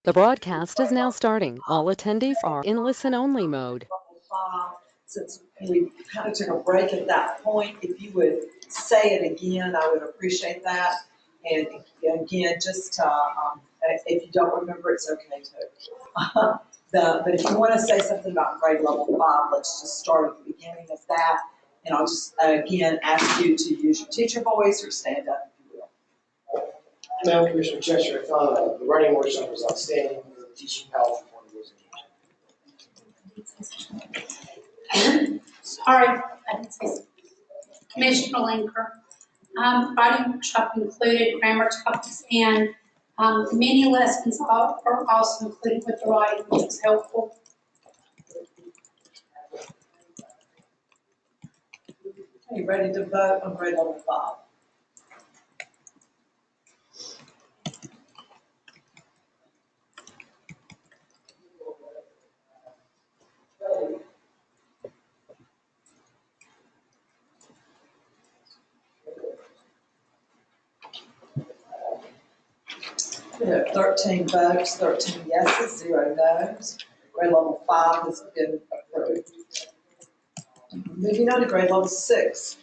The broadcast is now starting. All attendees are in listen-only mode. Since we kind of took a break at that point, if you would say it again, I would appreciate that. And again, just if you don't remember, it's okay too. But if you want to say something about grade level 5, let's just start at the beginning of that. And I'll just again ask you to use your teacher voice or stand up if you will. Madam Commissioner Cheshire, I thought the writing workshop was outstanding. The teaching health report was engaging. Sorry, I didn't say so. Commissioner Linker. Writing workshop included grammar topics and many lessons are also included with the writing, which was helpful. Are you ready to vote on grade level 5? We have 13 votes, 13 yeses, 0 noes. Grade level 5 has been approved. Moving on to grade level 6.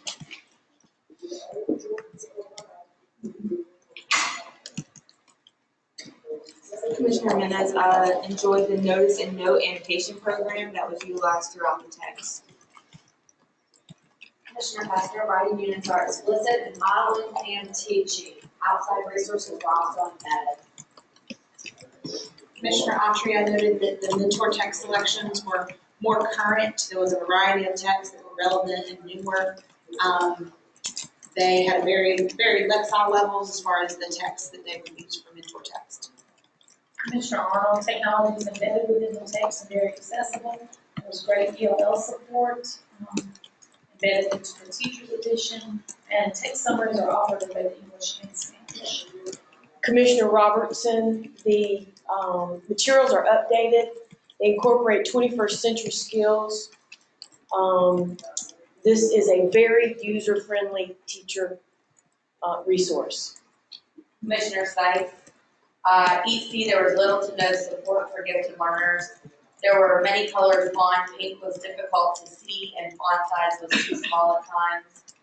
Commissioner Jimenez enjoyed the notice and note annotation program that was utilized throughout the text. Commissioner Hester, writing units are explicit in modeling and teaching. Outside resources were also embedded. Commissioner Autry, I noted that the mentor text selections were more current. There was a variety of texts that were relevant and newer. They had very lexile levels as far as the text that they would use for mentor text. Commissioner Arnold, technology is embedded within the text and very accessible. There was great ELL support, embedded into the teacher's edition, and text summaries are offered in both English and Spanish. Commissioner Robertson, the materials are updated. They incorporate 21st century skills. This is a very user-friendly teacher resource. Commissioner Sykes, EC, there was little to no support for gifted learners. There were many colors font. Pink was difficult to see and font size was too small at times.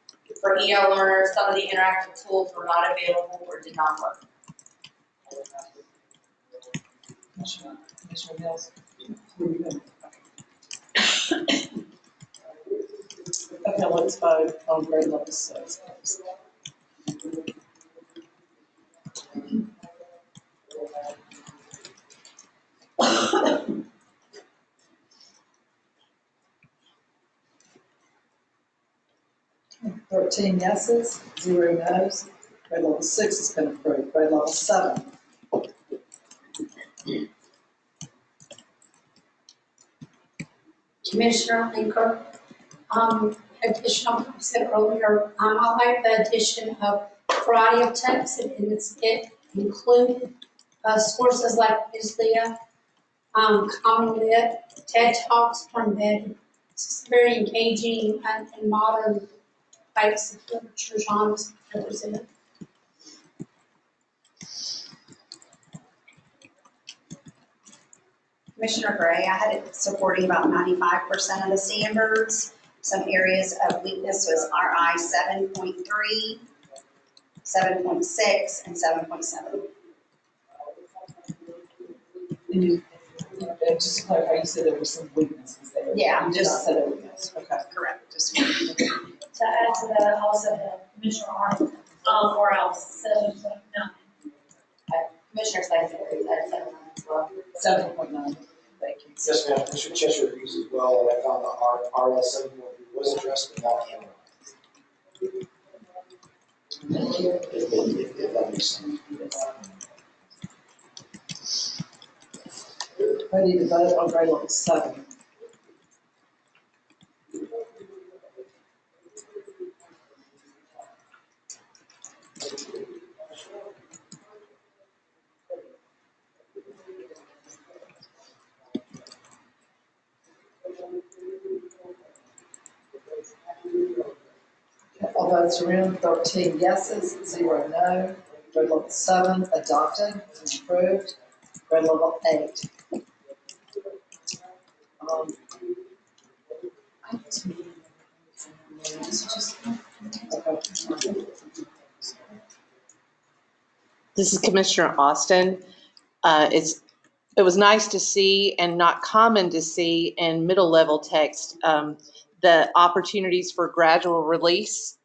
For EL learners, some of the interactive tools were not available or did not work. Commissioner Mills. Okay, let's vote on grade level 6. 13 yeses, 0 noes. Grade level 6 has been approved. Grade level 7. Commissioner Linker, additional, like I said earlier, I like the addition of variety of text, and it included sources like Islia, Common Lit, TED Talks from embedded. It's very engaging and modern types of literature genres represented. Commissioner Gray, I had it supporting about 95% of the standards. Some areas of weakness was RI 7.3, 7.6, and 7.7. And just to clarify, you said there were some weaknesses there. Yeah, You just said a weakness. Okay. Correct. Just To add to that, also Commissioner Arnold, or else 7.9. Commissioner Sykes agrees, I said that as well. 7.9. Thank you. Yes, ma'am. Commissioner Cheshire agrees as well. And I found the RS 7.3 was addressed but not analyzed. If that makes sense. Ready to vote on grade level 7. All votes are in. 13 yeses, 0 no. Grade level 7 adopted and approved. grade level 8. This is Commissioner Austin. It was nice to see and not common to see in middle level text the opportunities for gradual release.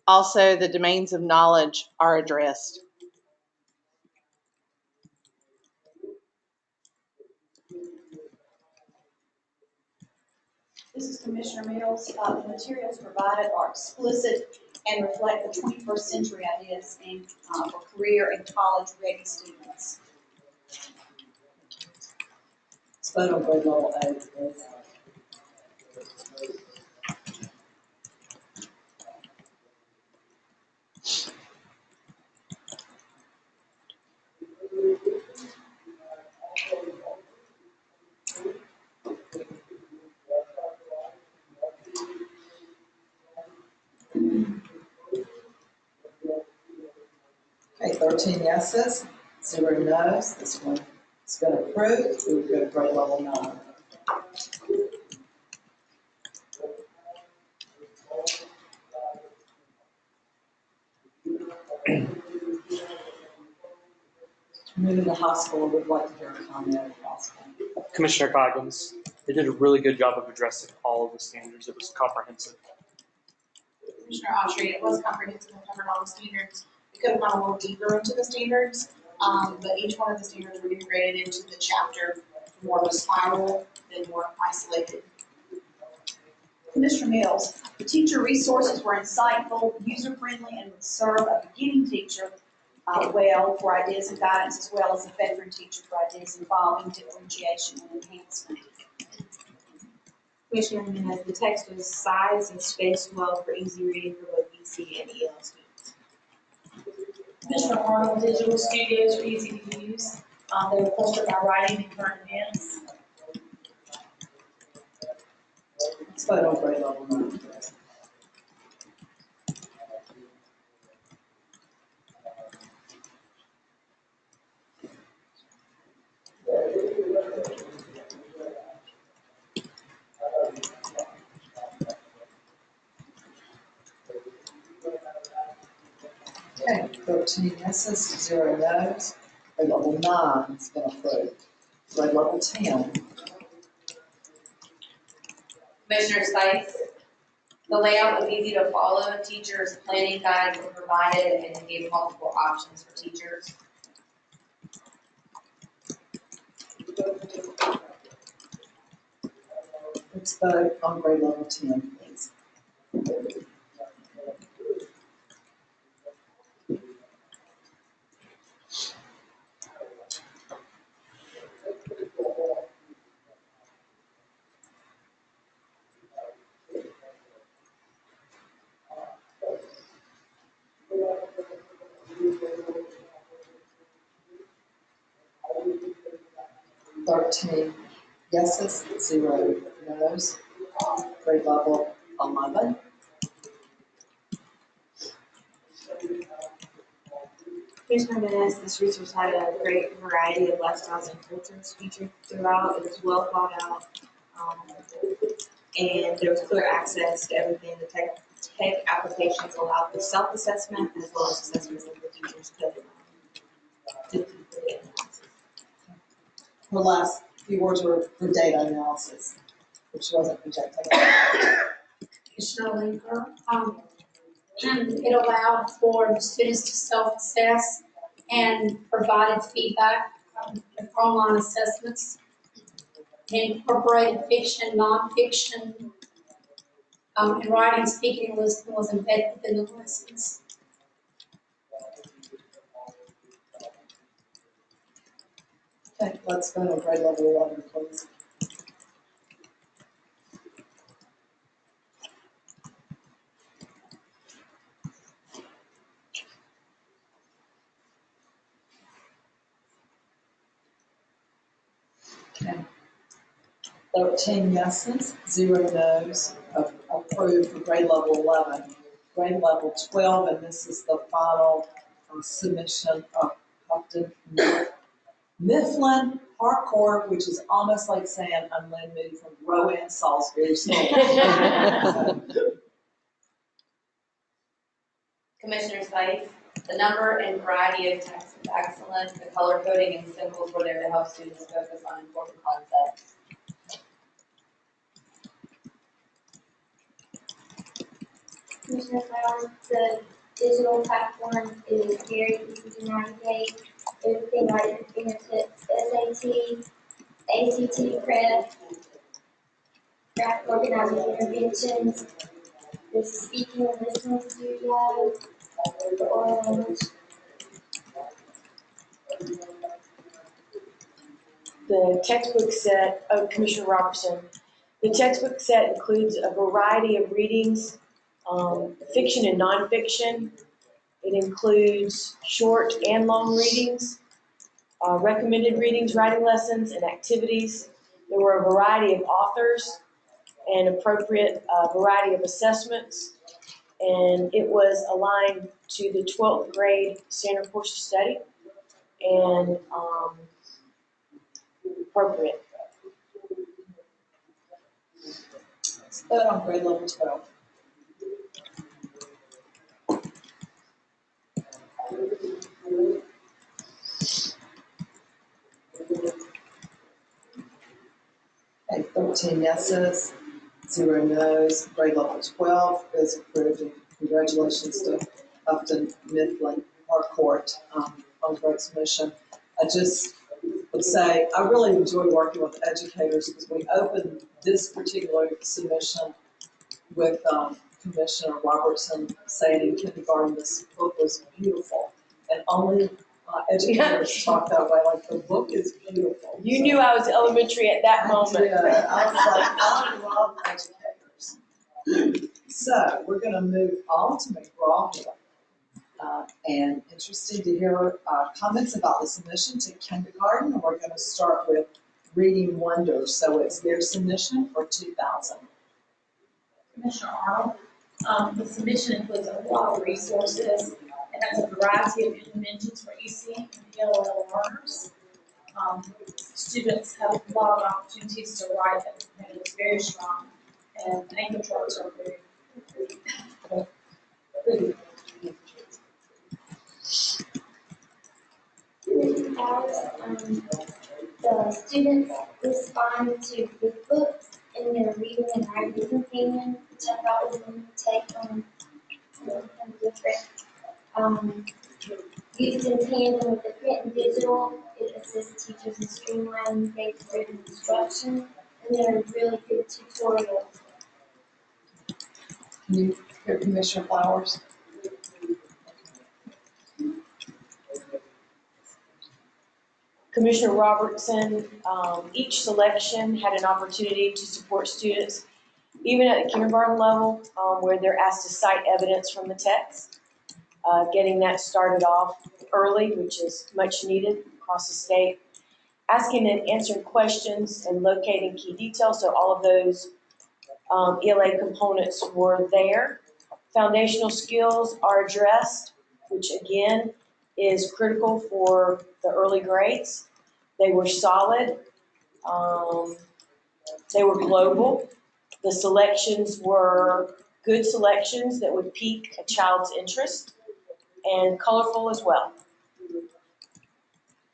Also, the domains of knowledge are addressed. This is Commissioner Mills. The materials provided are explicit and reflect the 21st century ideas for career and college-ready students. Let's vote on grade level 8, please. Okay, 13 yeses, 0 no's. This one has been approved. We will go to grade level 9. Moving to hospital, would like to hear a comment if possible. Commissioner Coggins, they did a really good job of addressing all of the standards. It was comprehensive. Commissioner Autry, it was comprehensive and covered all the standards. We could have gone a little deeper into the standards, but each one of the standards were integrated into the chapter, more of a spiral than more isolated. Commissioner Mills, the teacher resources were insightful, user-friendly, and would serve a beginning teacher well for ideas and guidance, as well as a veteran teacher for ideas involving differentiation and enhancement. Commissioner Jimenez, the text was sized and spaced well for easy reading for both EC and EL students. Commissioner Arnold, digital studios are easy to use. They were bolstered by writing and current events. Let's vote on grade level 9. Okay, 13 yeses, 0 no's. Grade level 9 has been approved. Grade level 10. Commissioner Stites, the layout was easy to follow. Teachers' planning guides were provided and gave multiple options for teachers. Let's vote on grade level 10, please. Thirteen yeses, 0 no's. Grade level 11. Commissioner Jimenez, this resource had a great variety of lifestyles and cultures featured throughout. It was well thought out. And there was clear access to everything. The tech applications allowed for self-assessment as well as assessments that the teachers could do for the analysis. The last few words were for data analysis, which wasn't projected. Commissioner Linker, it allowed for the students to self-assess and provided feedback with online assessments. It incorporated fiction, nonfiction, and writing, speaking, listening was embedded within the lessons. Okay, let's go to grade level 11, please. Okay. 13 yeses, 0 no's, approved for grade level 11. Grade level 12, and this is the final submission of Upton Mifflin Harcourt, which is almost like saying I'm Lynn Moody from Rowan, Salisbury. Commissioner Sights, the number and variety of text is excellent. The color coding and symbols were there to help students focus on important concepts. Commissioner Flowers, the digital platform is very easy to navigate. Everything right at your fingertips, SAT, ACT prep, graphic organizing interventions, the speaking and listening studio, the oral language. The textbook set, Commissioner Robertson, the textbook set includes a variety of readings, fiction and nonfiction. It includes short and long readings, recommended readings, writing lessons, and activities. There were a variety of authors and appropriate variety of assessments, and it was aligned to the 12th grade standard course of study and appropriate. Let's vote on grade level 12. Okay, 13 yeses, 0 noes. Grade level 12 is approved. And congratulations to Upton Mifflin Harcourt on great submission. I just would say I really enjoy working with educators because we opened this particular submission with Commissioner Robertson saying in kindergarten this book was beautiful, and only educators talk that way, like the book is beautiful. You knew I was elementary at that moment. Yeah, I was like, I love educators. So we're going to move on to McGraw-Hill. And interested to hear comments about the submission to kindergarten. And we're going to start with Reading Wonders. So it's their submission for 2000. Commissioner Arnold, the submission includes a lot of resources and has a variety of interventions for EC and ELL learners. Students have a lot of opportunities to write and it's very strong, and anchor charts are very good. The students respond to the books in their reading and writing companion, which I thought was a new take on something different. Used in tandem with the print and digital, it assists teachers in streamlining data-driven instruction, and they're really good tutorials. Can you hear Commissioner Flowers? Commissioner Robertson, each selection had an opportunity to support students, even at the kindergarten level, where they're asked to cite evidence from the text. Getting that started off early, which is much needed across the state. Asking and answering questions and locating key details, so all of those ELA components were there. Foundational skills are addressed, which again is critical for the early grades. They were solid. They were global. The selections were good selections that would pique a child's interest, and colorful as well.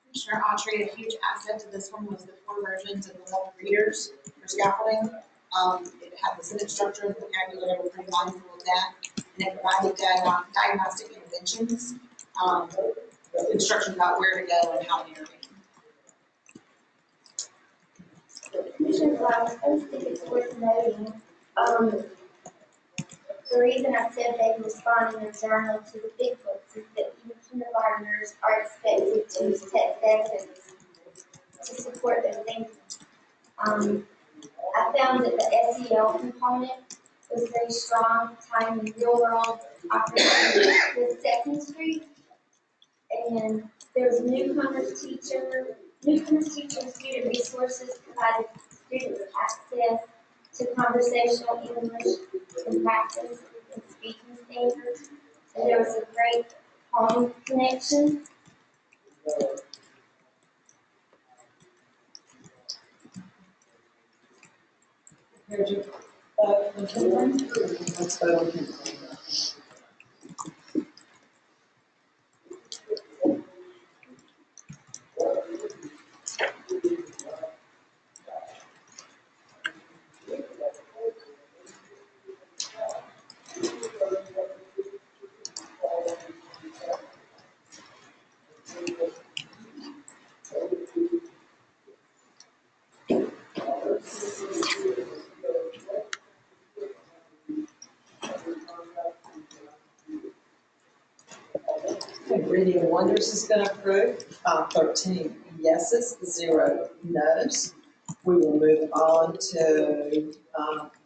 Commissioner Autry, a huge asset to this one was the 4 versions of the multiple readers for scaffolding. It had the sentence structure and vocabulary, we're pretty mindful of that. And it provided diagnostic interventions, instructions about where to go and how to intervene. Commissioner Flowers, I just think it's worth noting, the reason I said they respond in their journal to the big books is that even kindergartners are expected to use text evidence to support their thinking. I found that the SEL component was very strong, tying the real world opportunities with Second Street. And there was newcomers teacher and student resources provided students access to conversational English and practice and speaking standards. And there was a great home connection. Here's your, kindergarten. Let's vote on kindergarten. Okay, Reading Wonders has been approved, 13 yeses, 0 noes. We will move on to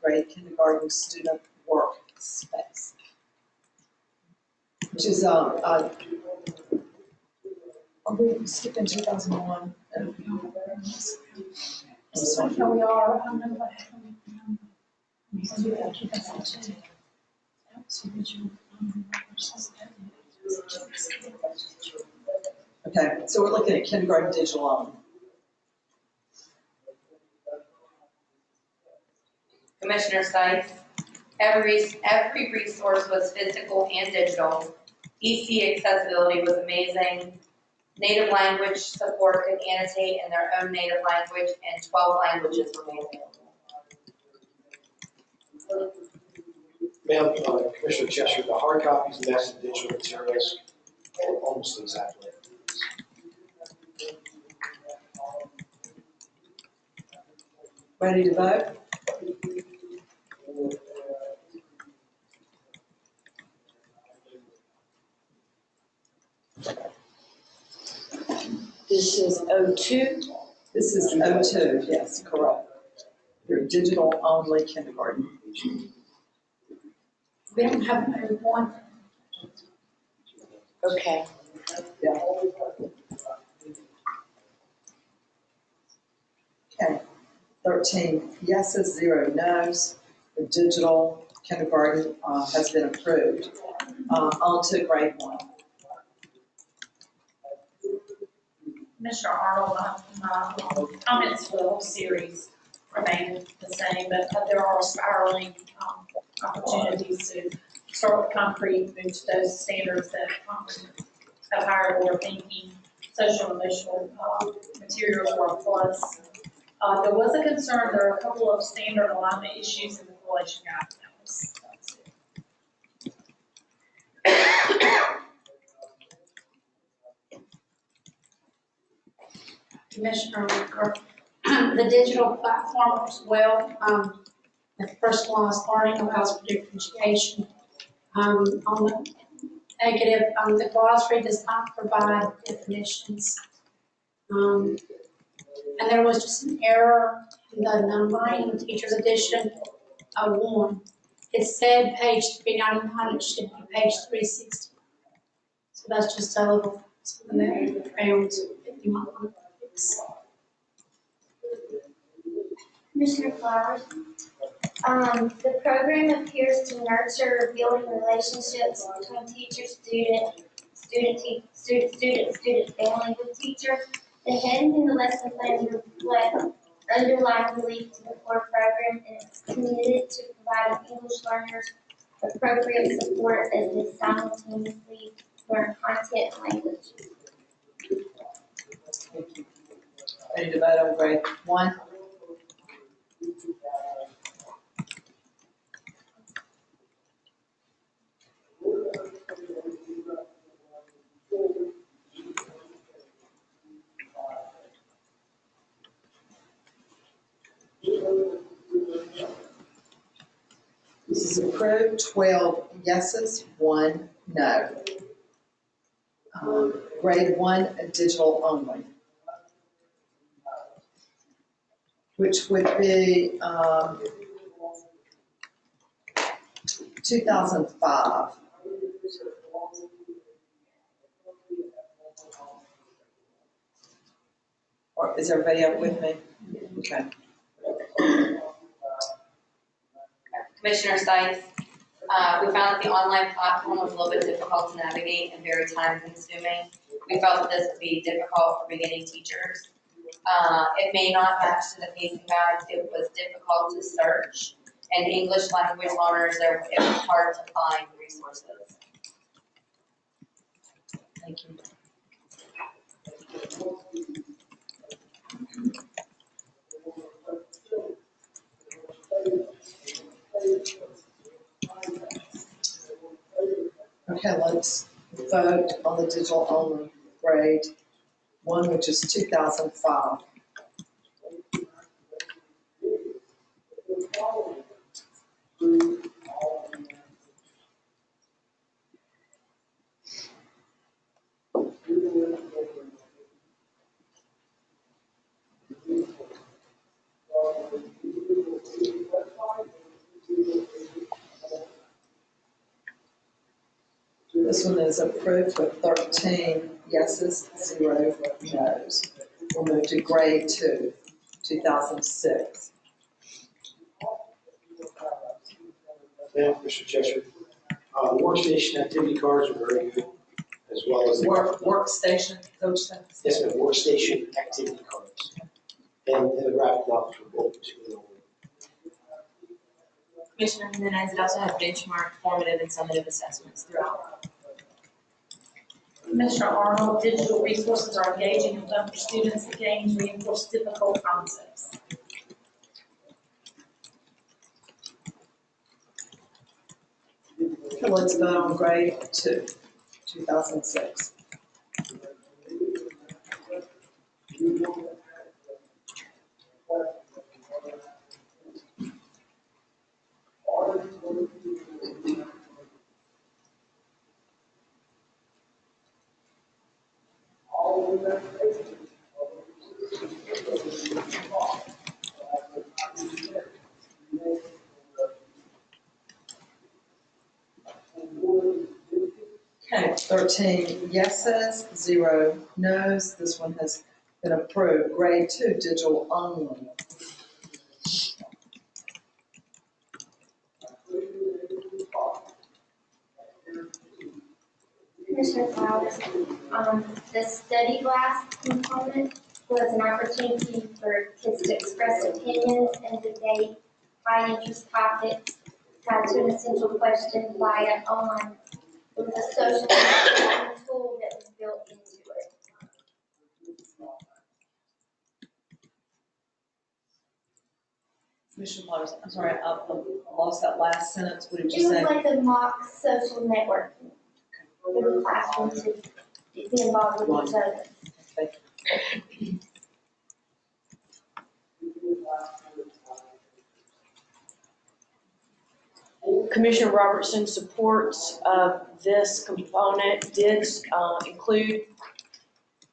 grade kindergarten student workspace, which is, are we skipping 2001? I'm sorry. Here we are, number. Okay, so we're looking at kindergarten digital only. Commissioner Sykes, every resource was physical and digital. EC accessibility was amazing. Native language support could annotate in their own native language, and 12 languages were made available. Ma'am, Commissioner Cheshire, the hard copies next to digital materials are almost exactly. Ready to vote? This is O2. This is O2, yes, correct. Your digital only kindergarten. We don't have number one. Okay. Yeah. Okay, 13 yeses, 0 noes. The digital kindergarten has been approved. On to grade 1. Commissioner Arnold, my comments for the whole series remain the same, but there are spiraling opportunities to start with concrete, move to those standards that have higher order thinking, social and emotional materials are a plus. There was a concern, there are a couple of standard alignment issues in the correlation guide. That's it. Commissioner, the digital platform works well. The personalized learning allows for differentiation. On the negative, the glossary does not provide definitions. And there was just an error in the numbering in teacher's edition of 1. It said page 399, it should be page 360. So that's just a little something that I found that you might want to fix. Commissioner Flowers, the program appears to nurture building relationships between teacher, student, family with teacher. The heading in the lesson plan reflect underlying belief to the core program, and it's committed to providing English learners appropriate support as they simultaneously learn content and language. Thank you. Ready to vote on grade 1? This is approved, 12 yeses, 1 no. Grade 1, digital only, which would be 2005. Or is everybody up with me? Okay. Commissioner Sykes, we found that the online platform was a little bit difficult to navigate and very time consuming. We felt that this would be difficult for beginning teachers. It may not match to the pacing guide. It was difficult to search. And English language learners, it was hard to find resources. Thank you. Okay, let's vote on the digital only grade one, which is 2005. This one is approved with 13 yeses, 0 noes. We'll move to grade 2, 2006. Ma'am, Mr. Cheshire, the workstation activity cards are very good, as well as the. Workstation, Coach Stokes? Yes, ma'am, workstation activity cards. And the graphic novels were both extremely well. Commissioner Jimenez, it also had benchmark, formative, and summative assessments throughout. Commissioner Arnold, digital resources are engaging and fun for students. The games reinforce difficult concepts. Okay, let's vote on grade 2, 2006. Okay, 13 yeses, 0 noes. This one has been approved. Grade 2, digital only. Commissioner Flowers, the study glass component was an opportunity for kids to express opinions and debate high interest topics, tied to an essential question via online. It was a social networking tool that was built into it. Commissioner Flowers, I'm sorry, I lost that last sentence. What did It you was say? like a mock social networking for the classroom to be involved with each other. Commissioner Robertson supports this component did include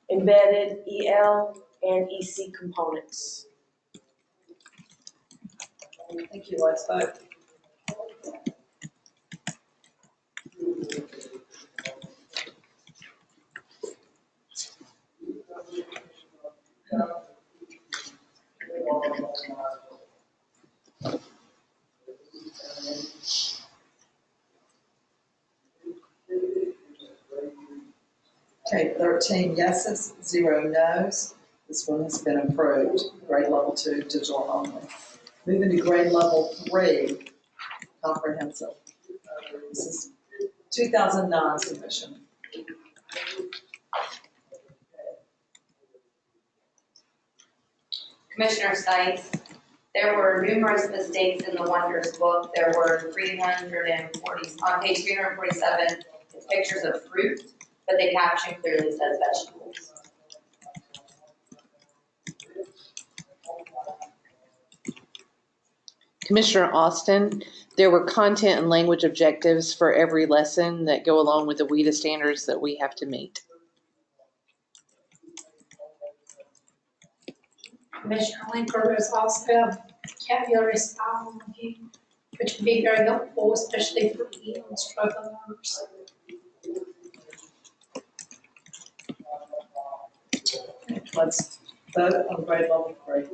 embedded EL and EC components. Thank you, let's vote. Okay, 13 yeses, 0 noes. This one has been approved. Grade level 2, digital only. Moving to grade level 3, comprehensive. This is 2009 submission. Commissioner Stites, there were numerous mistakes in the Wonders book. There were 340, on page 347, it's pictures of fruit, but the caption clearly says vegetables. Commissioner Austin, there were content and language objectives for every lesson that go along with the WIDA standards that we have to meet. Commissioner Linker, there's also a vocabulary style review, which would be very helpful, especially for EL and struggle learners. Let's vote on grade level 3.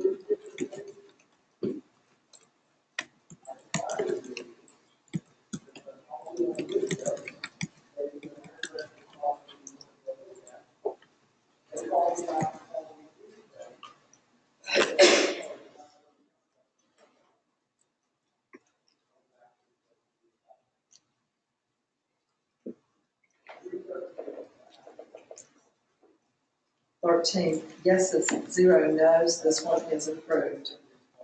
13 yeses, 0 nos. This one is approved.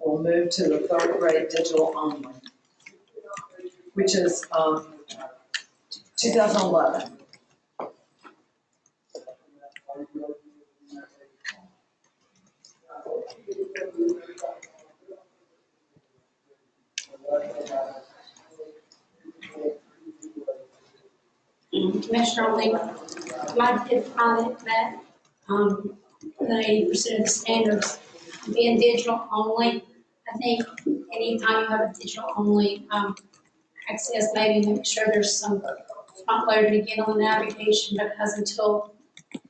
We'll move to the third grade digital only, which is 2011. Commissioner Lee, I did find that, that 80% of the standards being digital only. I think anytime you have a digital only, access, maybe make sure there's some front loader to get on navigation, because until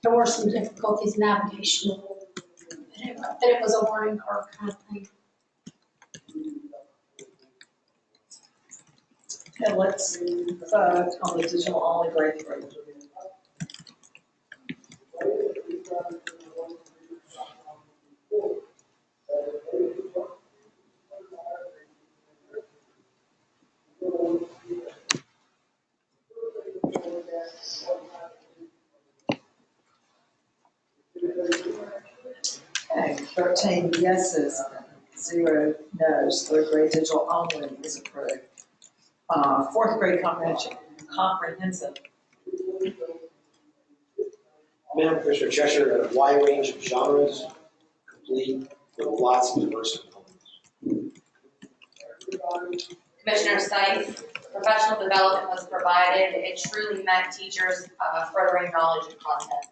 there were some difficulties in navigation. But it was a learning curve kind of thing. Okay, let's vote on the digital only grade 3. Okay, 13 yeses, 0 nos. Third grade digital only is approved. Fourth grade comprehensive. Madam Commissioner Cheshire, a wide range of genres, complete with lots of diverse components. Commissioner Sykes, professional development was provided. It truly met teachers furthering knowledge and content.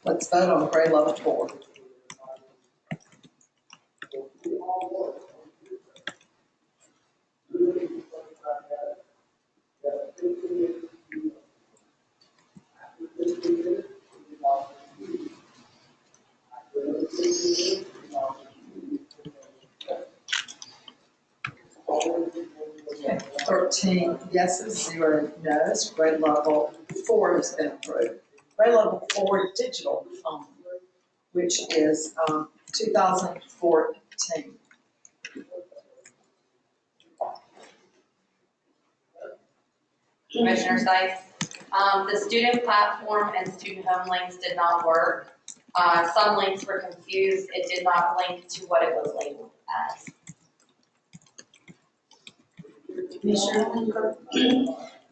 Let's vote on grade level 4. Okay, 13 yeses, 0 nos. Grade level 4 has been approved. Grade level 4 digital only, which is 2014. Commissioner Sykes, the student platform and student home links did not work. Some links were confused. It did not link to what it was labeled as. Commissioner Linker,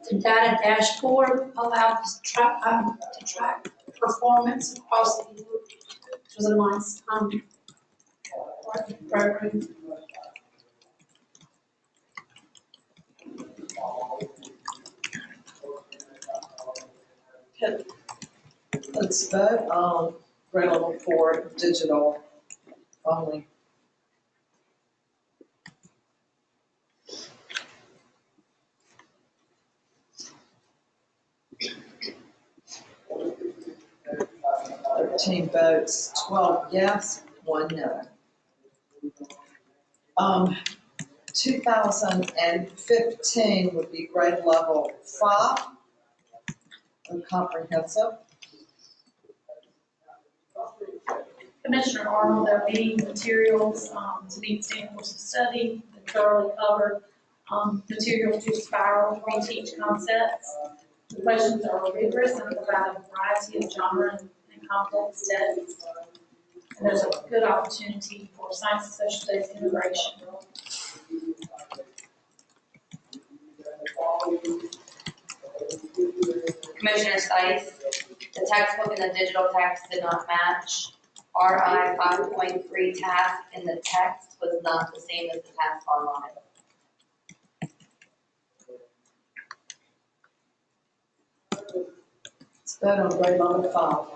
the data dashboard allowed us to track performance across the board, which was a nice program. Let's vote on grade level 4 digital only. Votes, 12 yes, 1 no. 2015 would be grade level 5, and comprehensive. Commissioner Arnold, there are meeting materials to meet standards of study, the thoroughly covered materials to spiral, reteach concepts. The questions are rigorous and provide a variety of genre and complex texts. And there's a good opportunity for science and social studies integration. Commissioner Sykes, the textbook and the digital text did not match. RI 5.3 task in the text was not the same as the task online. Let's vote on grade level 5.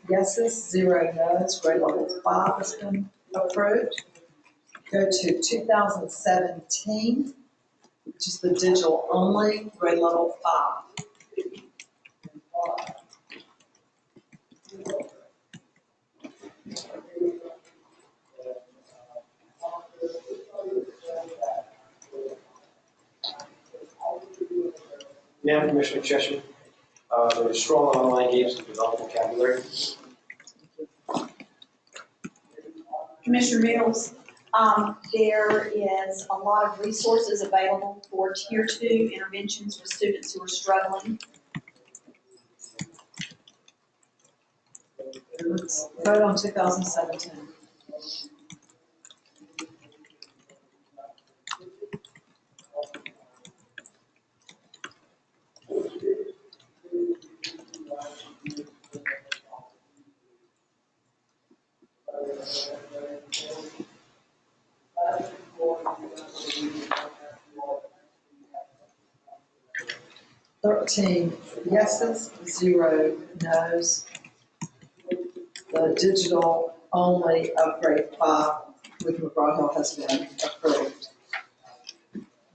Yeses, 0 no's. Grade level 5 has been approved. Go to 2017. which is the digital only, grade level 5. Now, Commissioner Cheshire, there are strong online games to develop vocabulary. Commissioner Mills, there is a lot of resources available for tier 2 interventions for students who are struggling. Let's vote on 2017. Thirteen yeses, 0 nos. The digital only of grade 5 with McGraw-Hill has been approved.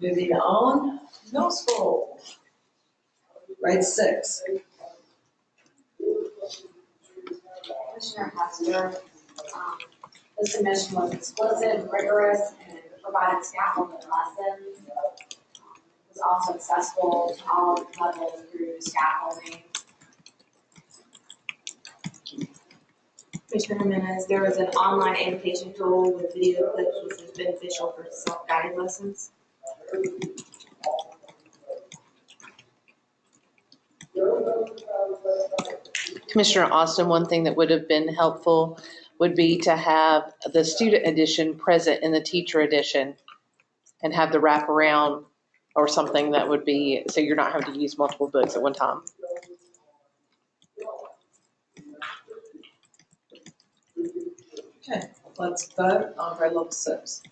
Moving on, middle school. Grade 6. Commissioner Hester, this submission was explicit, rigorous, and provided scaffolding lessons. It was also accessible to all levels through scaffolding. Commissioner Jimenez, there was an online annotation tool with video clips which was beneficial for self-guided lessons. Commissioner Austin, one thing that would have been helpful would be to have the student edition present in the teacher edition and have the wraparound or something that would be, so you're not having to use multiple books at one time. Okay, let's vote on grade level 6.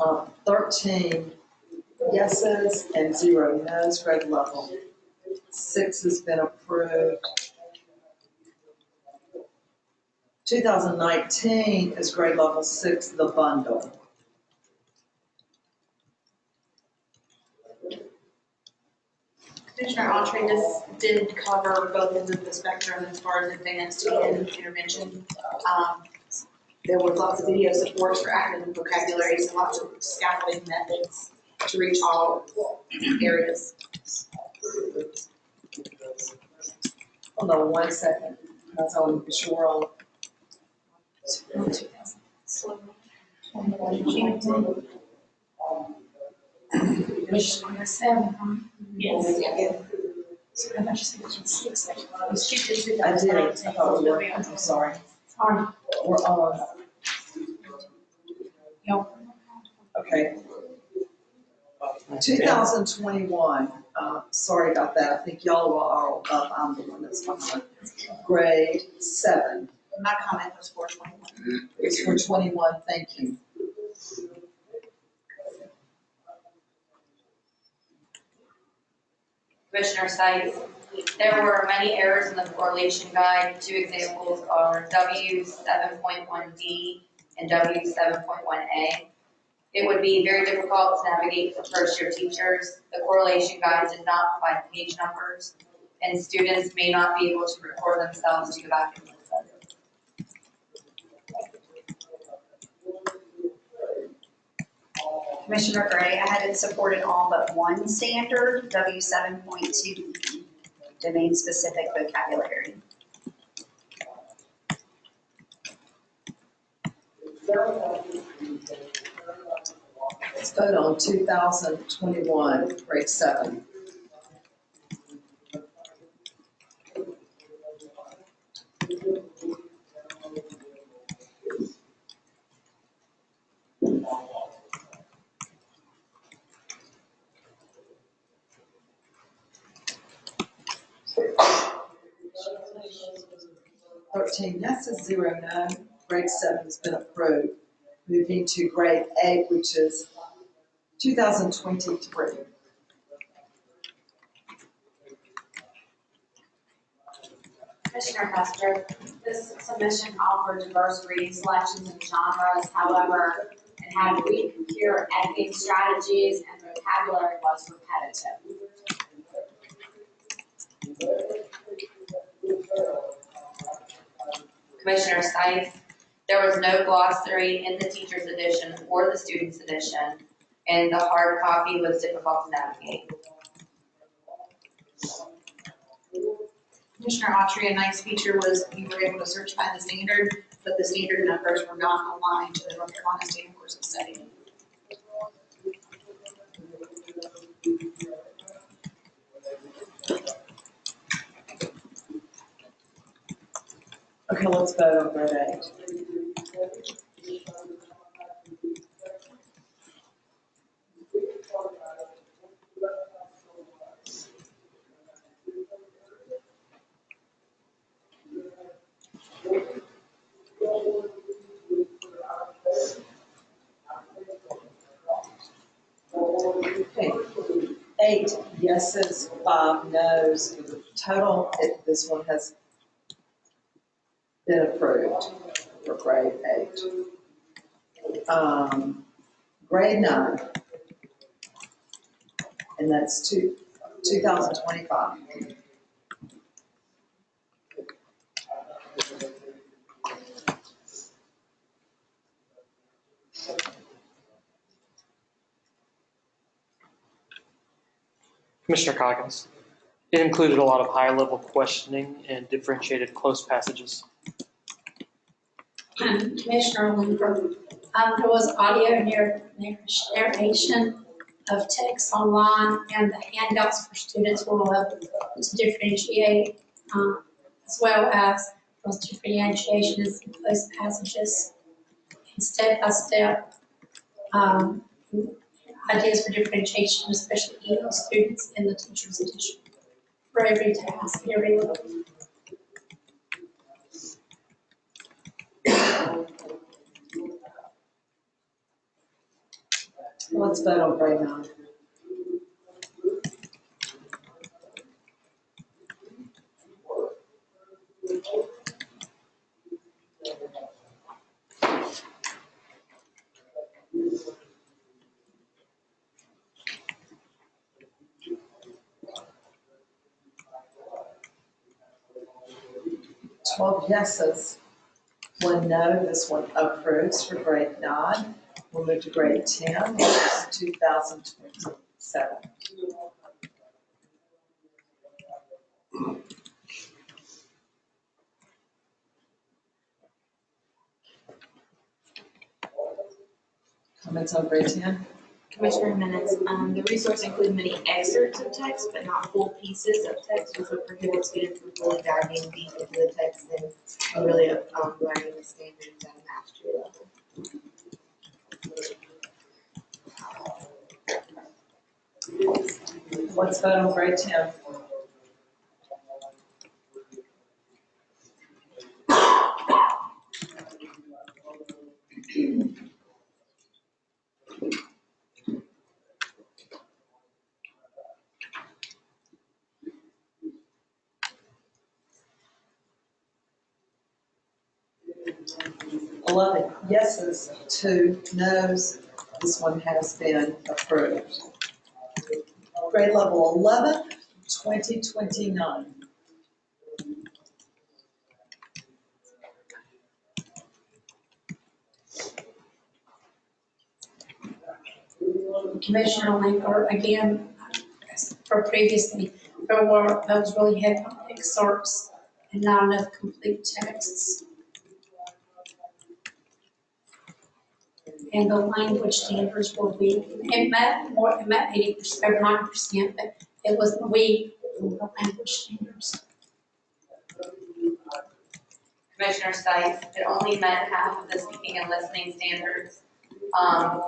Uh, 13 yeses and 0 nos, grade level 6 has been approved. 2019 is grade level 6, the bundle. Commissioner Autry, this did cover both ends of the spectrum as far as advanced and intervention. There was lots of video supports for academic vocabulary, so lots of scaffolding methods to reach all areas. Hold on 1 second, that's all I'm sure on. Commissioner 7, Yes. So I thought you said it was 6. I did, I'm sorry. Sorry. We're on. Okay. 2021, sorry about that, I think y'all are all up, I'm the one that's behind. Grade 7, My comment was for 21. it's for 21, thank you. Commissioner Sykes, there were many errors in the correlation guide. 2 examples are W7.1D and W7.1A. It would be very difficult to navigate for first-year teachers. The correlation guide did not provide page numbers, and students may not be able to record themselves to go back and listen. Commissioner Gray, I had it supported all but one standard, W7.2, domain-specific vocabulary. Let's vote on 2021, grade 7. 13 yeses, 0 no. Grade 7 has been approved. Moving to grade 8, which is 2023. Commissioner Hester, this submission offered diverse reading selections and genres, however, it had weak computer editing strategies and vocabulary was repetitive. Commissioner Stites, there was no glossary in the teacher's edition or the student's edition, and the hard copy was difficult to navigate. Commissioner Autry, a nice feature was you were able to search by the standard, but the standard numbers were not aligned to the North Carolina Standard Course of Study. Okay, let's vote on grade 8. Okay, 8 yeses, 5 noes. Total, this one has been approved for grade 8. Grade 9, and that's 2025. Commissioner Coggins. It included a lot of high-level questioning and differentiated close passages. Commissioner Linker, there was audio narration of text online, and the handouts for students were able to differentiate, as well as those differentiations in close passages and step-by-step ideas for differentiation, especially EL students in the teacher's edition for every task, every level. Let's vote on grade 9. Yeses, 1 no. This one approves for grade 9. We'll move to grade 10, which is 2027. Comments on grade 10? Commissioner Minutes, the resource includes many excerpts of text, but not full pieces of text, which would prohibit students from fully diving deep into the text and really learning the standards at a mastery level. Let's vote on grade 10. Yeses, 2 noes. This one has been approved. Grade level 11, 2029. Commissioner Linker, again, as for previously, there were those really heavy excerpts and not enough complete texts. And the language standards were weak. It met 80% or 90%, but it was weak in the language standards. Commissioner Stites, it only met half of the speaking and listening standards.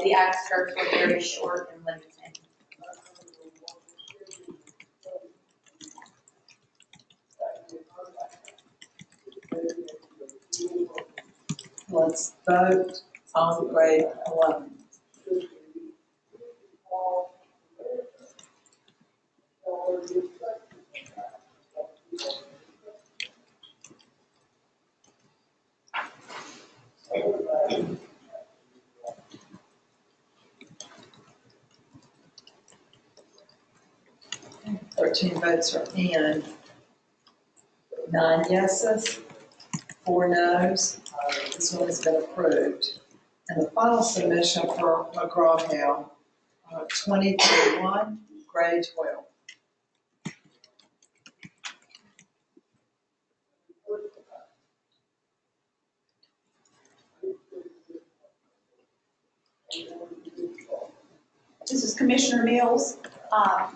The excerpts were very short and limited. Let's vote on grade 11. Okay, 13 votes are in, 9 yeses, 4 noes. This one has been approved. And the final submission for McGraw-Hill, 2021, grade 12. This is Commissioner Mills.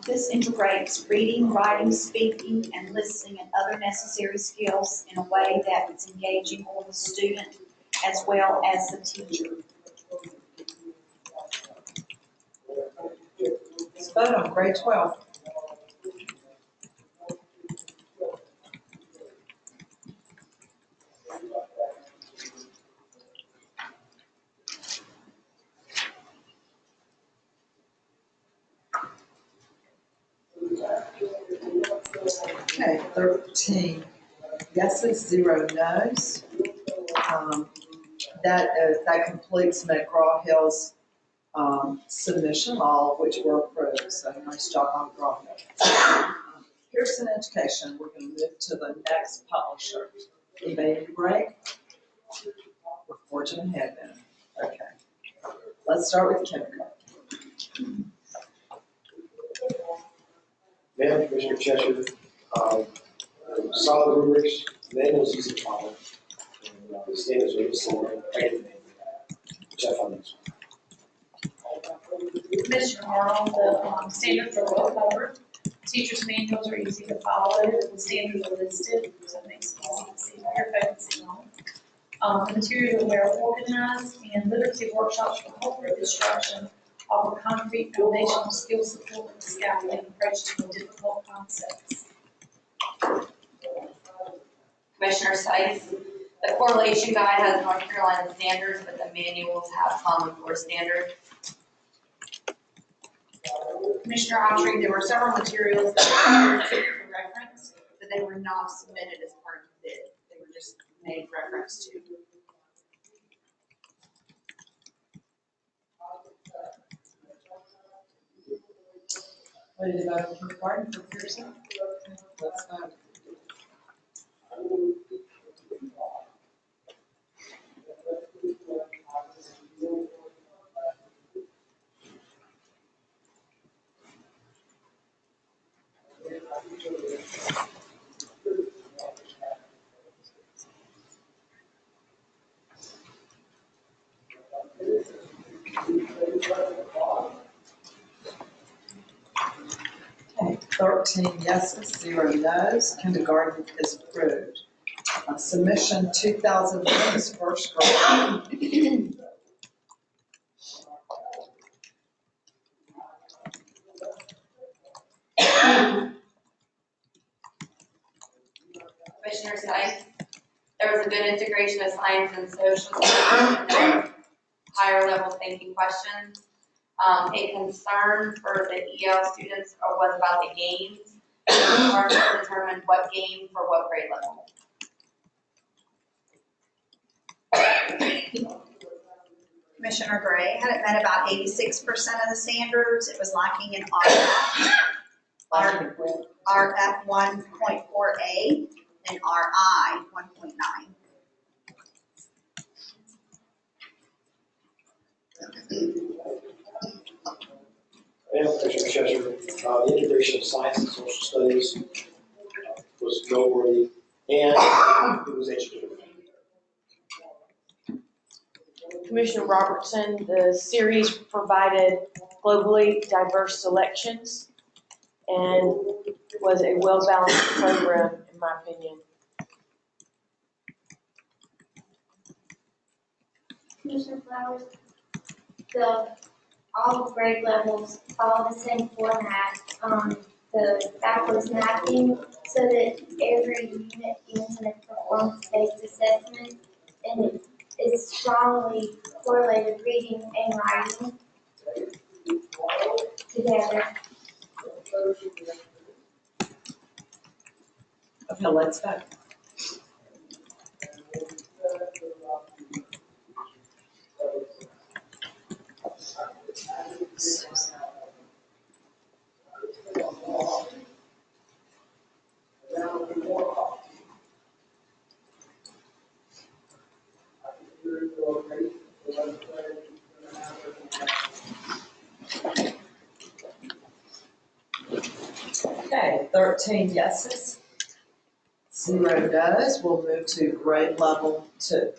This integrates reading, writing, speaking, and listening and other necessary skills in a way that is engaging for the student as well as the teacher. Let's vote on grade 12. Okay, 13 yeses, 0 noes. That completes McGraw-Hill's submission, all of which were approved. So nice job on McGraw-Hill. Pearson Education, we're going to move to the next publisher. Anybody need a break? We're fortunate to have them. Okay. Let's start with kindergarten. Madam Commissioner Cheshire, solid rubrics, manuals easy to follow. And, the standards are similar, which I found this one. Commissioner Arnold, the standards are well covered. Teachers' manuals are easy to follow, the standards are listed, so it makes it easy to see what you're focusing on. The materials are well organized, and literacy workshops for corporate instruction offer concrete foundational skill support and scaffolding approach to more difficult concepts. Commissioner Sykes, the correlation guide has North Carolina standards, but the manuals have Common Core standards. Commissioner Autry, there were several materials that were for reference, but they were not submitted as part of the bid. They were just made reference to. Ready to vote on kindergarten for Pearson? Let's vote. Okay, 13 yeses, 0 noes. Kindergarten is approved. Submission 2001 is first grade. Commissioner Sykes, there was a good integration of science and social studies, higher level thinking questions. A concern for the EL students was about the games. It was hard to determine what game for what grade level. Commissioner Gray had it met about 86% of the standards. It was lacking in RF 1.4A and RI 1.9. Madam Commissioner Cheshire, the integration of science and social studies was noteworthy, and it was educational. Commissioner Robertson, the series provided globally diverse selections and was a well-balanced program, in my opinion. Commissioner Flowers, all grade levels follow the same format, the backwards mapping, so that every unit ends in a performance-based assessment. and is strongly correlated reading and writing together. Okay, let's vote. Okay, 13 yeses, 0 no's. We'll move to grade level 2.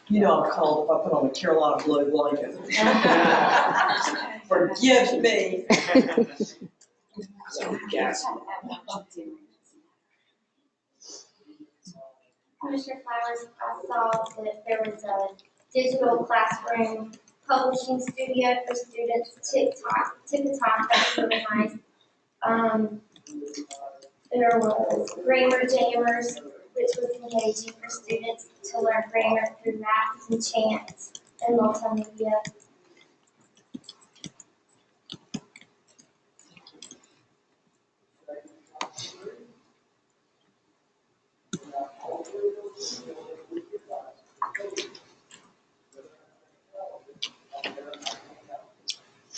You know I'm cold if I put on a Carolina blue blanket. Forgive me. Commissioner Flowers, I saw that there was a digital classroom publishing studio for students, TikTok, that's really nice. There was Grammar Jammers, which was engaging for students to learn grammar through maps and chants and multimedia.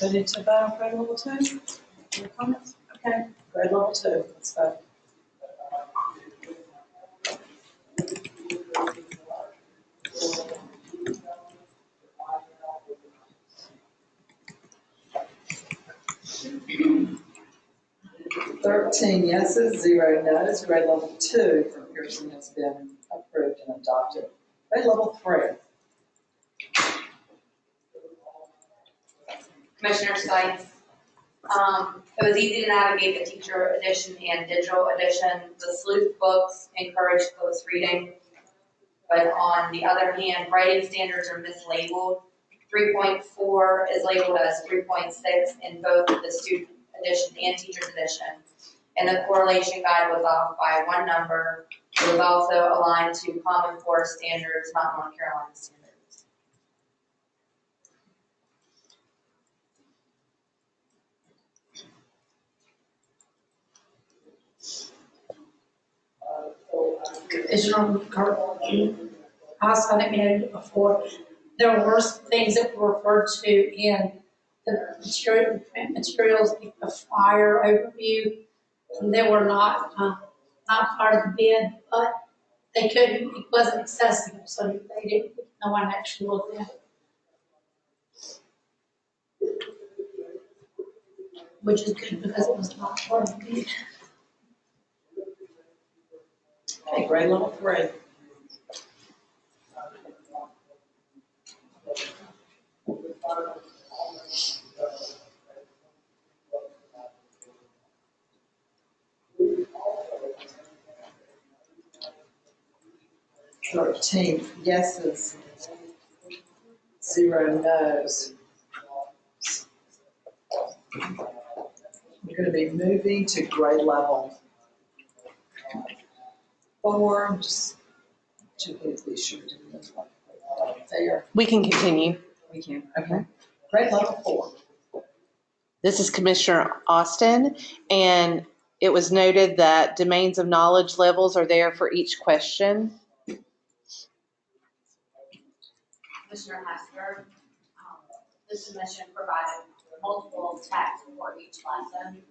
Ready to vote on grade level 2? Any comments? Okay, grade level 2, let's vote. Thirteen yeses, 0 no's. Grade level 2 for Pearson has been approved and adopted. Grade level 3. Commissioner Stites. It was easy to navigate the teacher edition and digital edition. The sleuth books encourage close reading. But on the other hand, writing standards are mislabeled. 3.4 is labeled as 3.6 in both the student edition and teacher's edition. And the correlation guide was off by 1 number. It was also aligned to Common Core standards, not North Carolina standards. Commissioner McCarthy, also, I mentioned it before, there were things that were referred to in the materials, like the flyer overview, and they were not part of the bid, but they couldn't, it wasn't accessible, so they didn't, no one actually looked at it. Which is good because it was not part of the bid. Okay, grade level 3. Thirteen yeses, 0 no's. We're going to be moving to grade level 4. Just to be sure to do this one. There. We can continue. We can, okay. Grade level 4. This is Commissioner Austin, and it was noted that domains of knowledge levels are there for each question. Commissioner Hester, this submission provided multiple texts for each lesson.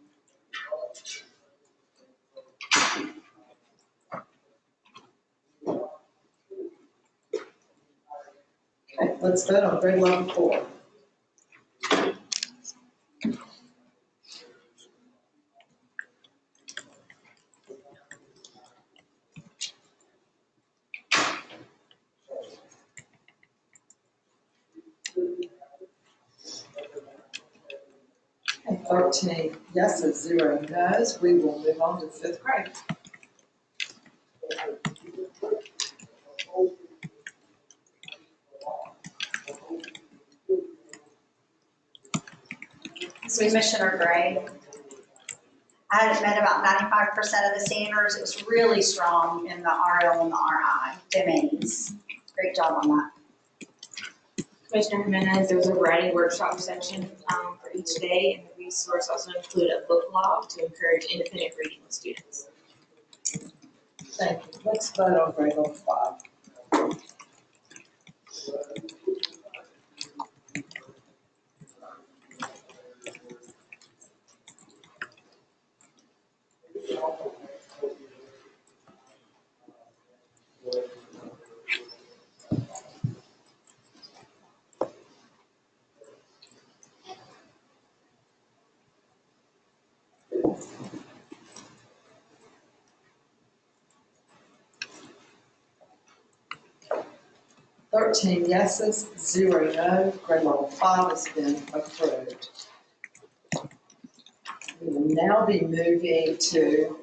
Okay, let's vote on grade level 4. Okay, 13 yeses, 0 no's. We will move on to 5th grade. Commissioner Gray. I had met about 95% of the standards. It was really strong in the RL and the RI domains. Great job on that. Commissioner Jimenez, there was a writing workshop section for each day, and the resource also included a book log to encourage independent reading with students. Thank you. Let's vote on grade level 5. Thirteen yeses, 0 no. Grade level 5 has been approved. We will now be moving to,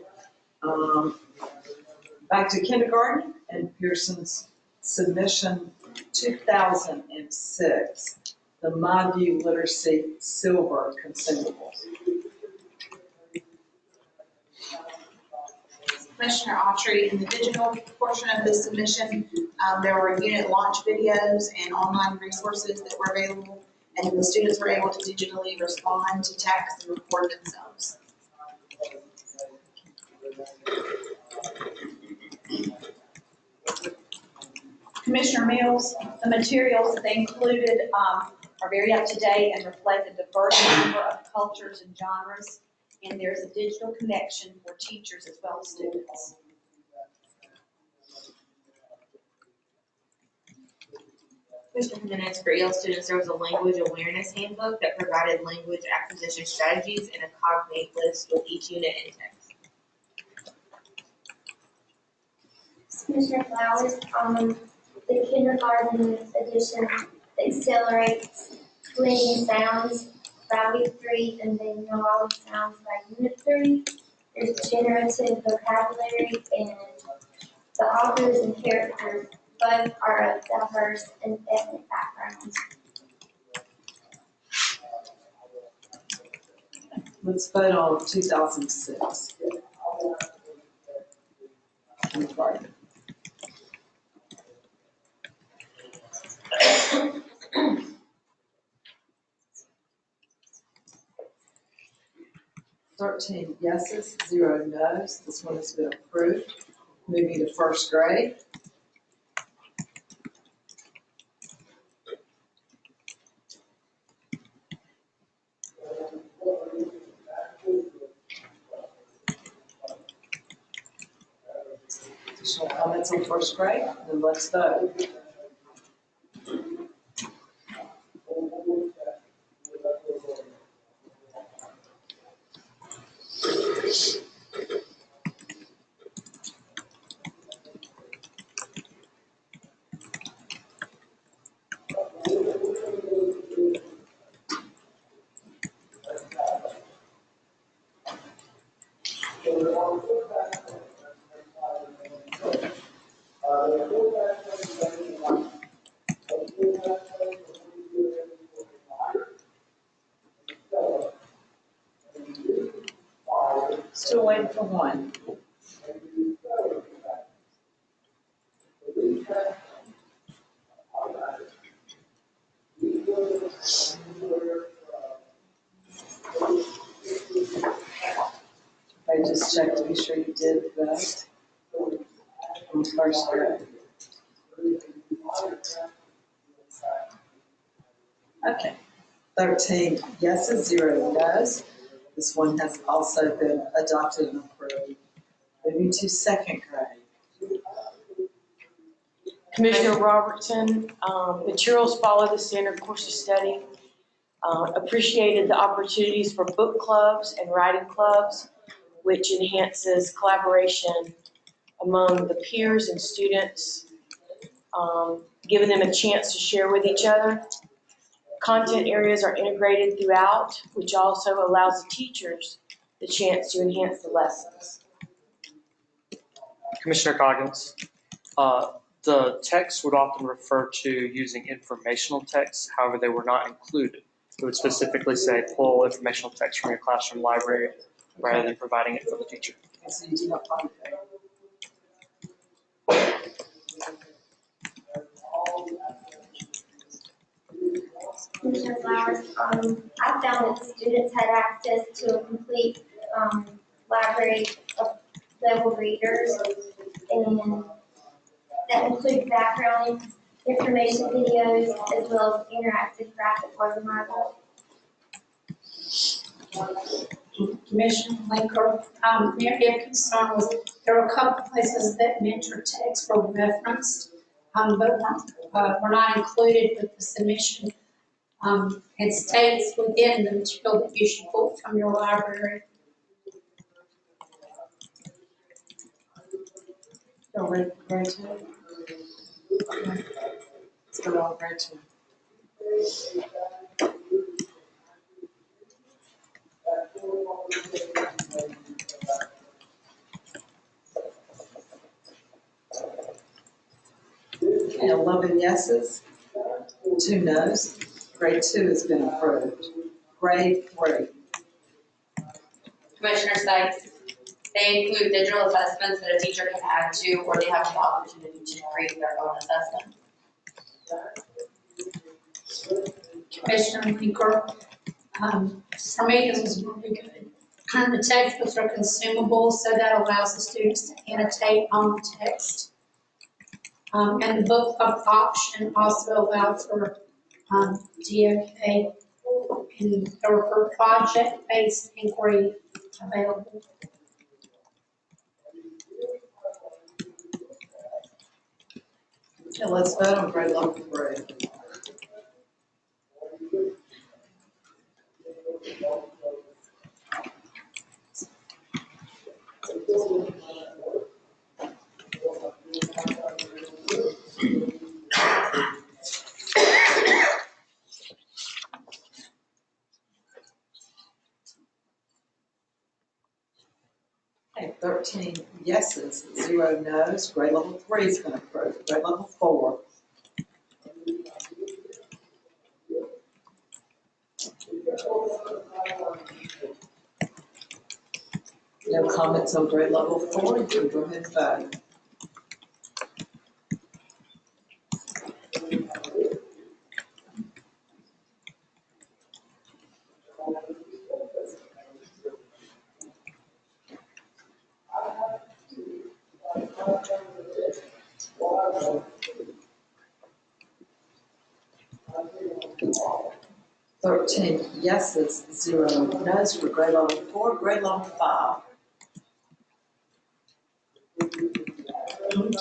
back to kindergarten and Pearson's submission 2006, the MyView Literacy Silver consumables. Commissioner Autry, in the digital portion of the submission, there were unit launch videos and online resources that were available, and the students were able to digitally respond to text and record themselves. Commissioner Mills, the materials that they included are very up to date and reflect a diverse number of cultures and genres. And there's a digital connection for teachers as well as students. Commissioner Jimenez, for EL students, there was a language awareness handbook that provided language acquisition strategies and a cognate list with each unit in text. Commissioner Flowers, the kindergarten edition accelerates blending sounds by week 3 and then neurologic sounds by unit 3. There's generative vocabulary, and the authors and characters both are of diverse and ethnic backgrounds. Let's vote on 2006. Kindergarten. Thirteen yeses, 0 no's. This one has been approved. Moving to first grade. Additional comments on first grade, then let's vote. Still waiting for one. I just checked to be sure you did vote on first grade. Okay, 13 yeses, 0 no's. This one has also been adopted and approved. Moving to second grade. Commissioner Robertson, materials follow the standard course of study. Appreciated the opportunities for book clubs and writing clubs, which enhances collaboration among the peers and students, giving them a chance to share with each other. Content areas are integrated throughout, which also allows the teachers the chance to enhance the lessons. Commissioner Coggins, the texts would often refer to using informational texts, however, they were not included. It would specifically say pull informational text from your classroom library rather than providing it for the teacher. So you do not find it there. Commissioner Flowers, I found that students had access to a complete, library of level readers, and that includes background information videos as well as interactive graphic learning modules. Commissioner Blinker, their concern was there were a couple of places that mentor texts were referenced, but were not included with the submission. It states within the material that you should pull from your library. No, grade two. Let's go on grade two. Okay, 11 yeses, 2 nos. Grade two has been approved. Grade three. Commissioner Sykes, they include digital assessments that a teacher can add to, or they have the opportunity to create their own assessment. Commissioner Blinker, for me, this was really good. The textbooks are consumable, so that allows the students to annotate on the text. And the book club option also allows for DOK, and for project-based inquiry available. Okay, let's vote on grade level three. Okay, 13 yeses, 0 nos. Grade level three has been approved. Grade level four. No comments on grade level four. You can go ahead and vote. Yeses, 0 nos for grade level four. Grade level five.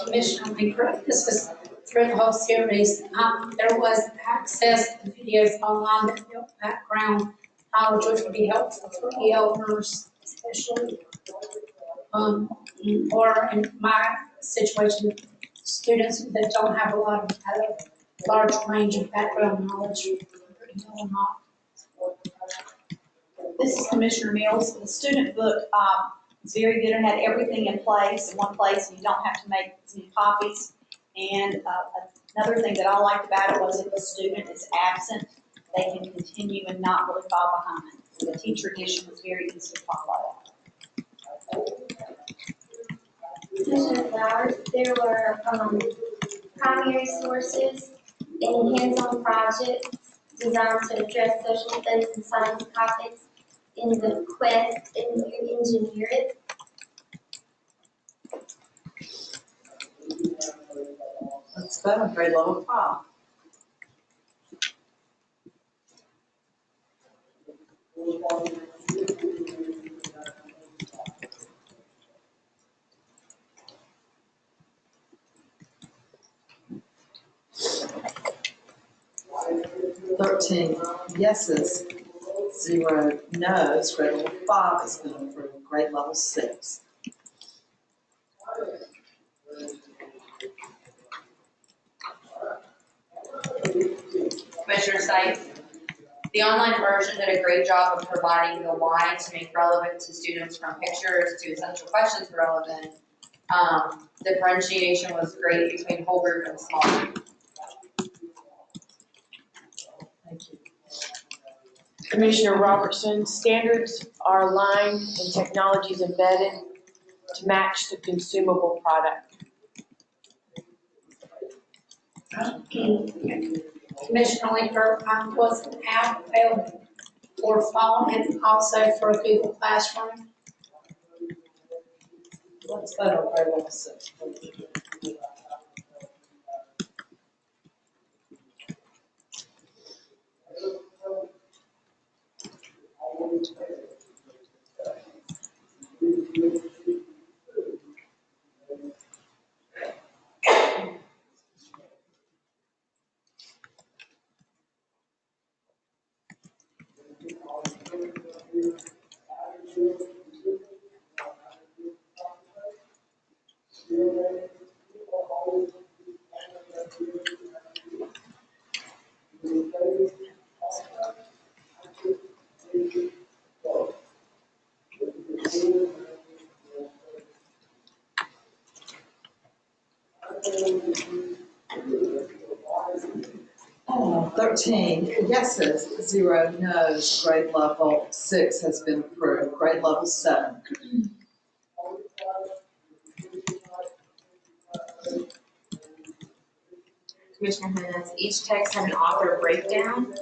Commissioner Blinker, this was through the whole series. There was access to videos online that built background knowledge, which would be helpful for EL learners especially. Or in my situation, students that don't have a lot of, large range of background knowledge, or not. This is Commissioner Mills. The student book is very good and had everything in place, in one place, and you don't have to make as many copies. And another thing that I liked about it was if the student is absent, they can continue and not really fall behind. The teacher edition was very easy to follow. Commissioner Flowers, there were primary sources and hands-on projects designed to address social studies and science topics in the Quest and you engineer it. Let's vote on grade level five. Yeses, 0 nos. Grade level five has been approved. Grade level six. Commissioner Sykes, the online version did a great job of providing the why to make relevant to students, from pictures to essential questions relevant. Differentiation was great between whole group and small group. Thank you. Commissioner Robertson, standards are aligned and technologies embedded to match the consumable product. Commissioner Linker, was an app available for phone and also for Google Classroom. Let's vote on grade level 6. Oh, 13 yeses, 0 no's. Grade level 6 has been approved. Grade level 7. Commissioner Jimenez, each text had an author breakdown,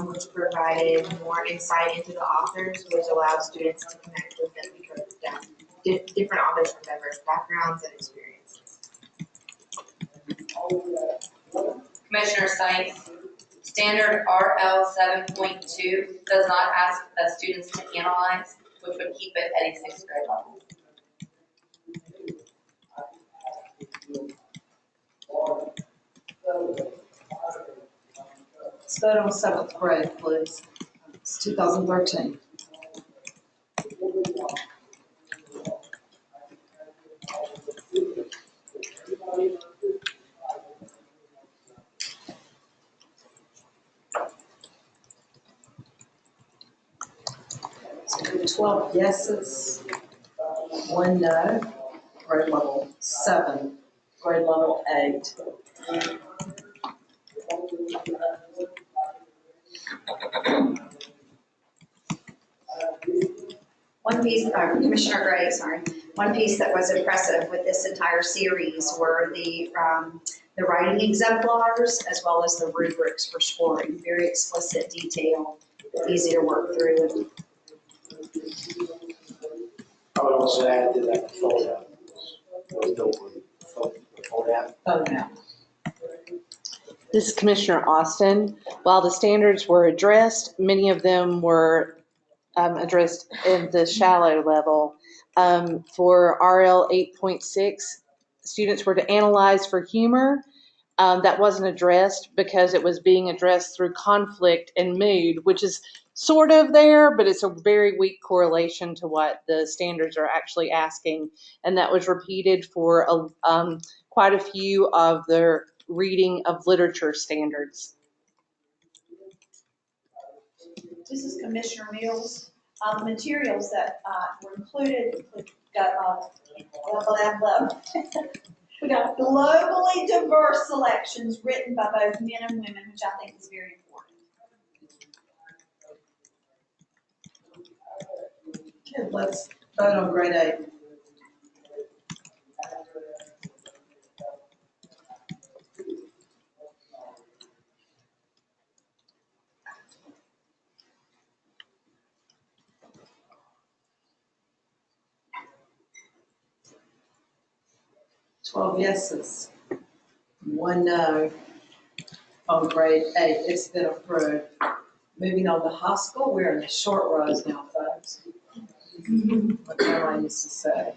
which provided more insight into the authors, which allowed students to connect with them because different authors from diverse backgrounds and experiences. Commissioner Sykes, standard RL 7.2 does not ask the students to analyze, which would keep it at a 6th grade level. Let's vote on 7th grade, please. It's 2013. So 12 yeses, 1 no. Grade level 7. Grade level 8. One piece, Commissioner Gray, sorry, one piece that was impressive with this entire series were the writing exemplars as well as the rubrics for scoring. Very explicit detail, easy to work through. I would also add to that phone app. There was no phone app. Oh, no. This is Commissioner Austin. While the standards were addressed, many of them were addressed in the shallow level. For RL 8.6, students were to analyze for humor. That wasn't addressed because it was being addressed through conflict and mood, which is sort of there, but it's a very weak correlation to what the standards are actually asking. And that was repeated for quite a few of the reading of literature standards. This is Commissioner Mills. The materials that were included, got we got globally diverse selections written by both men and women, which I think is very important. Okay, let's vote on grade 8. Twelve yeses, 1 no on grade 8. It's been approved. Moving on to high school, we're in the short rows now, folks. What Caroline used to say.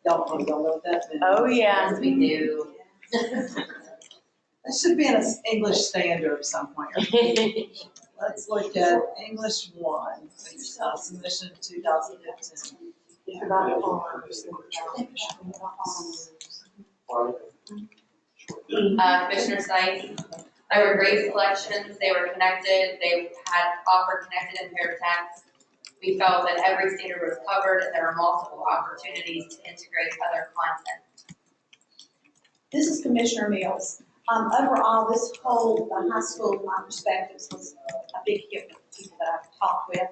Y'all know what that means. Oh, yeah. We do. That should be in an English standard somewhere. Let's look at English 1, submission 2015. Commissioner Sykes, there were great selections, they were connected, they had offered connected and paired text. We felt that every standard was covered and there were multiple opportunities to integrate other content. This is Commissioner Mills. Overall, this whole, the high school perspectives was a big hit with people that I've talked with.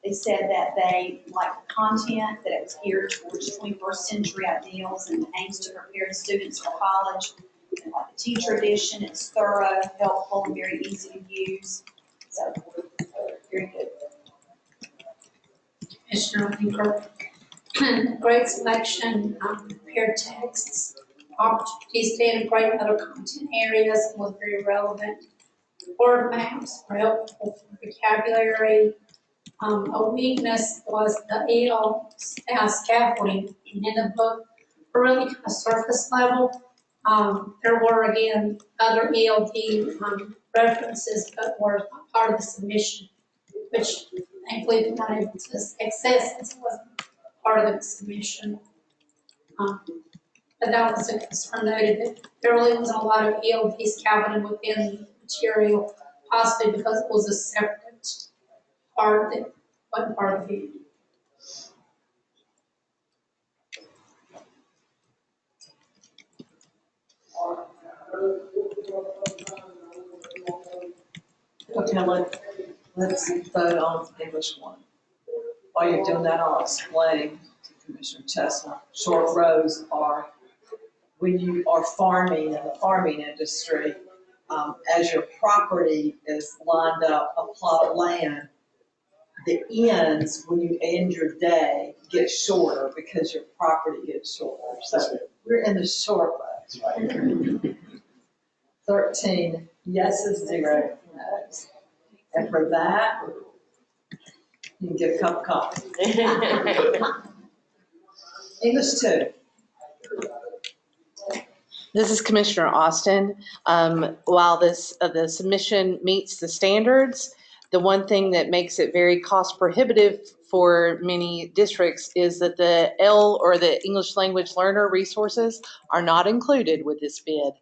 They said that they liked the content, that it was geared towards 21st century ideals and aims to prepare students for college. And like the teacher edition, it's thorough, helpful, and very easy to use. So, very good. Commissioner Winkler. Great selection, prepared texts, opportunities to integrate other content areas was very relevant. Word maps were helpful for vocabulary. A weakness was the EL scaffolding in the book, were really kind of surface level. There were again other ELD references, but were not part of the submission, which thankfully we weren't able to access since it wasn't part of the submission. But that was a concern noted that there really wasn't a lot of ELD scaffolding within the material, possibly because it was a separate part that wasn't part of the video. Okay, let's vote on English 1. While you're doing that, I'll explain to Commissioner Chestnut. Short rows are when you are farming in the farming industry, as your property is lined up, a plot of land, the ends, when you end your day, get shorter because your property gets shorter. So we're in the short rows right here. 13 yeses, 0 noes. And for that, you can get a cup of coffee. English 2. This is Commissioner Austin. While the submission meets the standards, the one thing that makes it very cost prohibitive for many districts is that the L or the English language learner resources are not included with this bid.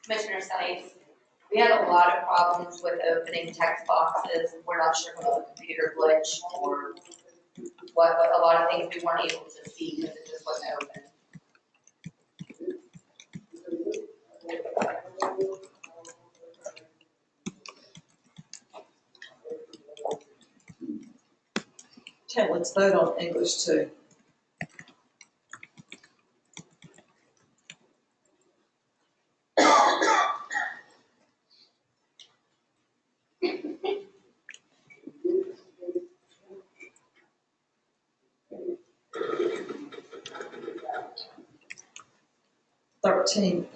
Commissioner Sykes, we had a lot of problems with opening text boxes. We're not sure if it was a computer glitch or what, but a lot of things we weren't able to see because it just wasn't open. Okay, let's vote on English 2.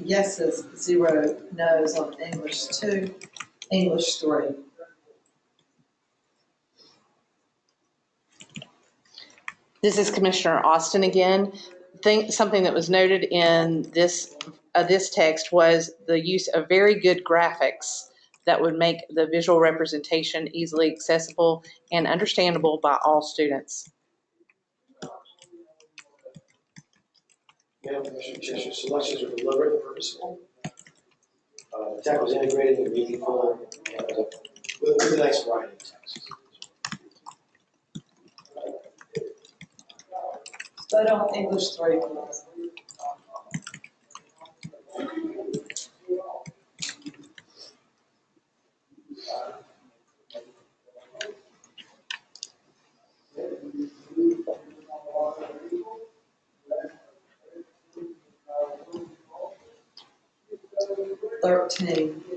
Yeses, 0 noes on English 2. English 3. This is Commissioner Austin again. Something that was noted in this text was the use of very good graphics that would make the visual representation easily accessible and understandable by all students. Madam Commissioner Cheshire, selections are deliberate and purposeful. The text was integrated and meaningful, and with a nice variety of text. Vote on English 3, please.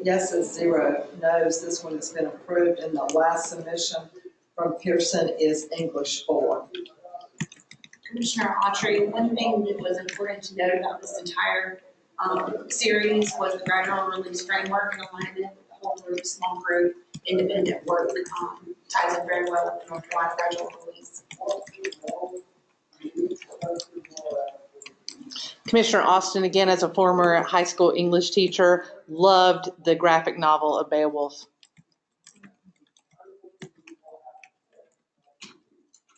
Yeses, 0 noes. This one has been approved, and the last submission from Pearson is English 4. Commissioner Autry, one thing that was important to note about this entire series was the gradual release framework and alignment with the whole group, small group, independent work ties in very well with the North Carolina gradual release. Commissioner Austin, again, as a former high school English teacher, loved the graphic novel of Beowulf.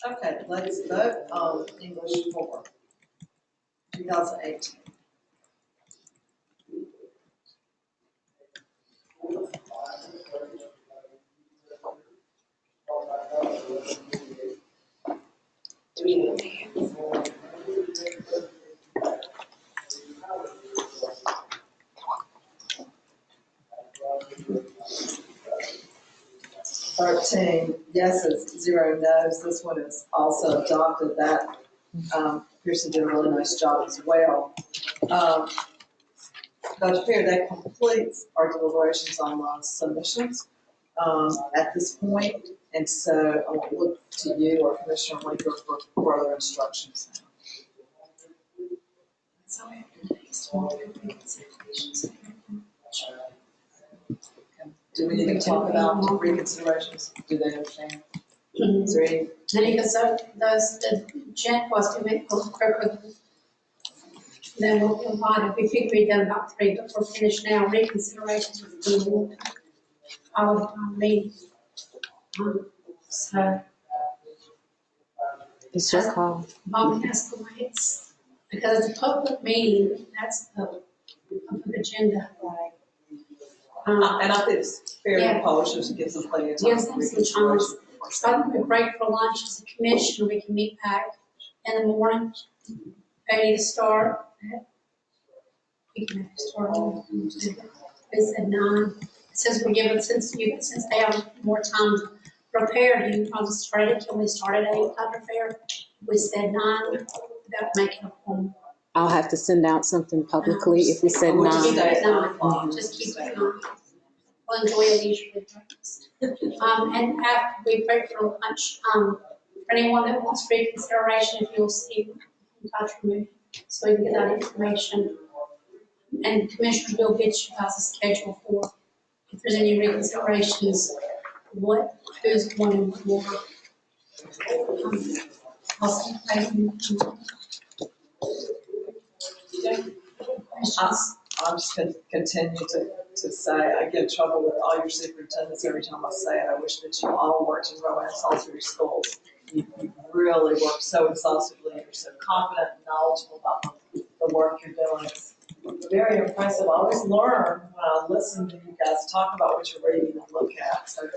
Okay, let's vote on English 4, 2018. 13 yeses, 0 no's. This one is also adopted. That Pearson did a really nice job as well. Dr. Fair, that completes our deliberations on submissions at this point. And so I will look to you or Commissioner Winker for further instructions. Do we need to talk about reconsiderations? Do they understand? Is there any? The Jen was to make those quicker. Then we'll move on. If we think we've done about 3, but we're finished now. Reconsiderations with the meeting. So. It's your call. Mom has the lights, because it's a public meeting, that's the public agenda. And I think it's fair Yeah. to publishers to give them plenty of time Yes, for that's the chance. reconsideration. So I think we break for lunch as a commission, we can meet back in the morning, ready to start. We can start on it's at 9. Since we're given, since they have more time to prepare, do you want to start it? Can we start at 8, Dr. Fair? We said 9, without making a point. I'll have to send out something publicly if we said We'll just 9. stay at 9 9. o'clock. Just keep it 9. We'll enjoy it usually breakfast. And after we break for lunch, for anyone that wants reconsideration, if you'll see, in touch with me, so we can get that information. And commissioners will get you guys a schedule for, if there's any reconsiderations, who's going in what order. I'm just going to continue to say, I get in trouble with all your superintendents every time I say it. I wish that you all worked in Rowan all through your schools. You really work so exhaustively, and you're so confident and knowledgeable about the work you're doing. It's very impressive. I always learn when I listen to you guys talk about what you're reading and look at. So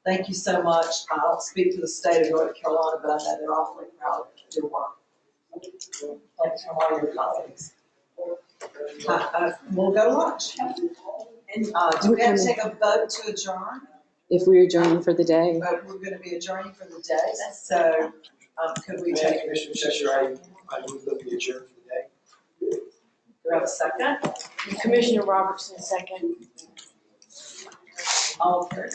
thank you so much. I don't speak to the state of North Carolina, but I know they're awfully proud of your work. Thanks from all your colleagues. We'll go to lunch. And do we have to take a vote to adjourn? If we adjourn for the day. But we're going to be adjourning for the day, so could we take? Commissioner Cheshire, I move that we adjourn for the day. Do we have a second? Commissioner Robertson, second. All in favor?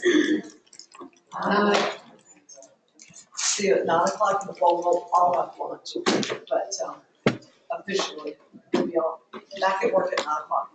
See you at 9 o'clock, and we'll all have lunch, but officially, we'll be back at work at 9 o'clock.